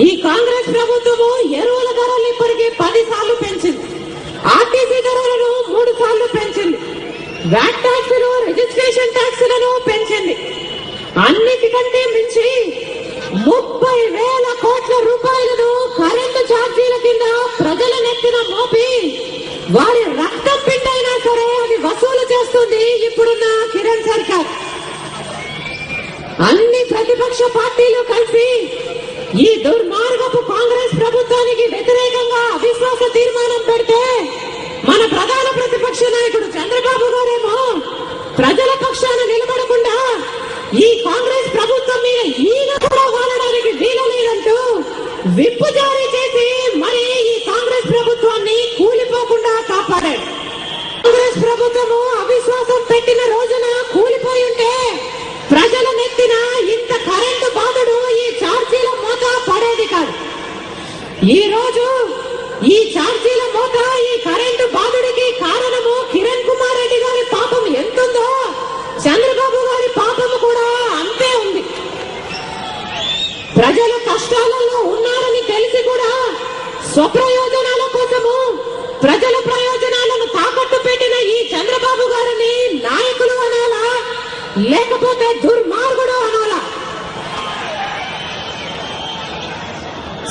ఈ కాంగ్రెస్ ప్రభుత్వము ఎరువుల ధరలు ఇప్పటికీ 10 సార్లు పెంచింది. ఆర్టీసీ ధరలను 3 సార్లు పెంచింది. వ్యాట్ ట్యాక్సులు, రిజిస్ట్రేషన్ ట్యాక్సులను పెంచింది. అన్నిటికంటే మించి 30,000 కోట్ల రూపాయలను కరెంటు ఛార్జీల కింద ప్రజల నెత్తిన మోపి వారి రక్తం పిండైనా సరే అది వసూలు చేస్తుంది ఇప్పుడున్న కిరణ్ సర్కార్. అన్ని ప్రతిపక్ష పార్టీలు కలిసి ఈ దుర్మార్గపు కాంగ్రెస్ ప్రభుత్వానికి వ్యతిరేకంగా అవిశ్వాస తీర్మానం పెడితే మన ప్రధాన ప్రతిపక్ష నాయకుడు చంద్రబాబు గారేమో ప్రజల పక్షాన నిలబడకుండా ఈ కాంగ్రెస్ ప్రభుత్వం మీద ఈయన కూడా వాడడానికి వీలలేదంటూ విప్పు జారీ చేసి మరి ఈ కాంగ్రెస్ ప్రభుత్వాన్ని కూలిపోకుండా కాపాడాడు. కాంగ్రెస్ ప్రభుత్వము అవిశ్వాసం పెట్టిన రోజున కూలిపోయి ఉంటే ప్రజల నెత్తిన ఇంత కరెంటు బాధడు, ఈ ఛార్జీల మోత పడేది కాదు. ఈ రోజు ఈ ఛార్జీల మోత, ఈ కరెంటు బాధుడికి కారణము కిరణ్ కుమార్ రెడ్డి గారి పాపం ఎంతుందో చంద్రబాబు గారి పాపము కూడా అంతే ఉంది. ప్రజల కష్టాలలో ఉన్నారని తెలిసి కూడా స్వప్రయోజనాల కోసము ప్రజల ప్రయోజనాలను తాకట్టు పెట్టిన ఈ చంద్రబాబు గారిని నాయకులు అనాలా లేకపోతే దుర్మార్గుడు అనాలా?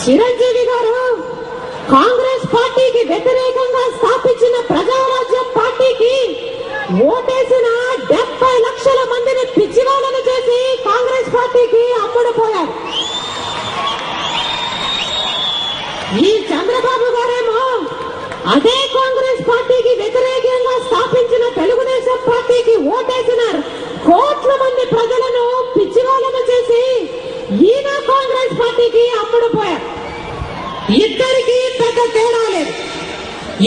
చిరంజీవి గారు కాంగ్రెస్ పార్టీకి వ్యతిరేకంగా స్థాపించిన ప్రజారాజ్యం పార్టీకి ఓటేసిన 70 లక్షల మందిని పిచ్చివాళ్ళను చేసి కాంగ్రెస్ పార్టీకి అమ్ముడుపోయారు. ఈ చంద్రబాబు గారేమో అదే కాంగ్రెస్ పార్టీకి వ్యతిరేకంగా స్థాపించిన తెలుగుదేశం పార్టీకి ఓటేసిన కోట్ల మంది ప్రజలను పిచ్చివాళ్ళను చేసి ఈయన కాంగ్రెస్ పార్టీకి అమ్ముడుపోయారు. ఇద్దరికి పెద్ద తేడా లేదు.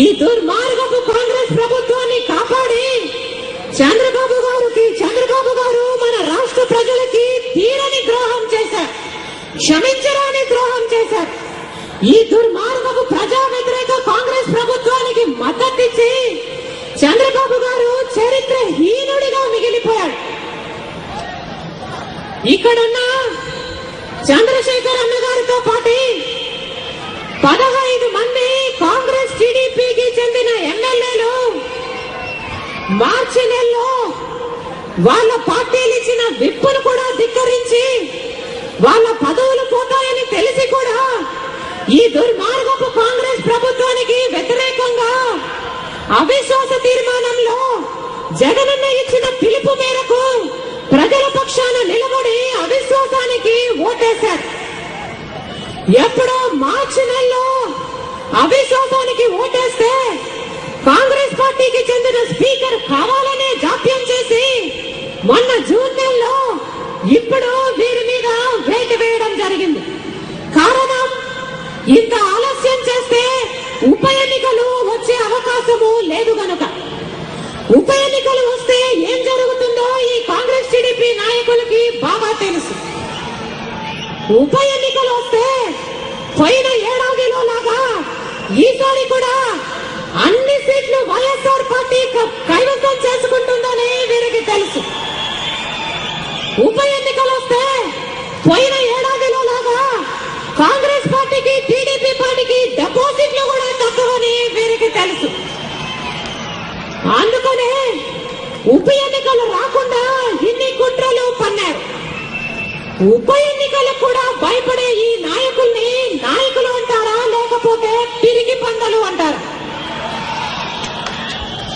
ఈ దుర్మార్గపు కాంగ్రెస్ ప్రభుత్వాన్ని కాపాడి చంద్రబాబు గారు మన రాష్ట్ర ప్రజలకి తీరని ద్రోహం చేశారు, క్షమించరాని ద్రోహం చేశారు. ఈ దుర్మార్గపు ప్రజా వ్యతిరేక కాంగ్రెస్ ప్రభుత్వానికి మద్దతిచ్చి చంద్రబాబు గారు చరిత్రహీనుడిగా మిగిలిపోయాడు. ఇక్కడున్న చంద్రశేఖర్ అన్న గారితో పాటు 15 మంది కాంగ్రెస్ టీడీపీకి చెందిన ఎమ్మెల్యేలు మార్చి నెలలో వాళ్ళ పార్టీలు ఇచ్చిన విప్పును కూడా ధిక్కరించి వాళ్ళ పదవులు పోతాయని తెలిసి కూడా ఈ దుర్మార్గపు కాంగ్రెస్ ప్రభుత్వానికి వ్యతిరేకంగా అవిశ్వాస తీర్మానంలో జగనన్న ఇచ్చిన పిలుపు మేరకు ప్రజల పక్షాన నిలబడి అవిశ్వాసానికి ఓటేశారు. ఎప్పుడో మార్చి నెలలో అవిశ్వాసానికి ఓటేస్తే కాంగ్రెస్ పార్టీకి చెందిన స్పీకర్ కావాలనే జాప్యం చేసి మొన్న జూన్ నెలలో ఇప్పుడు వీరి మీద వేటు వేయడం జరిగింది. కారణం, ఇంత ఆలస్యం చేస్తే ఉప ఎన్నికలు వచ్చే అవకాశము లేదు గనుక. ఉప ఎన్నికలు వస్తే ఏం జరుగుతుందో ఈ కాంగ్రెస్ టీడీపీ నాయకులకి బాగా తెలుసు. ఉప ఎన్నికలు వస్తే పోయిన ఏడాదిలో లాగా ఈసారి కూడా అన్ని సీట్లు వైఎస్ఆర్ పార్టీ కైవసం చేసుకుంటుందని వీరికి తెలుసు. ఉప ఎన్నికలు వస్తే పోయిన ఏడాదిలో లాగా కాంగ్రెస్ పార్టీకి టీడీపీ పార్టీకి డిపాజిట్లు కూడా తక్కువని వీరికి తెలుసు. అందుకనే ఉప ఎన్నికలు రాకుండా ఇన్ని కుట్రలు పన్నారు. ఉప ఎన్నికలకు కూడా భయపడే ఈ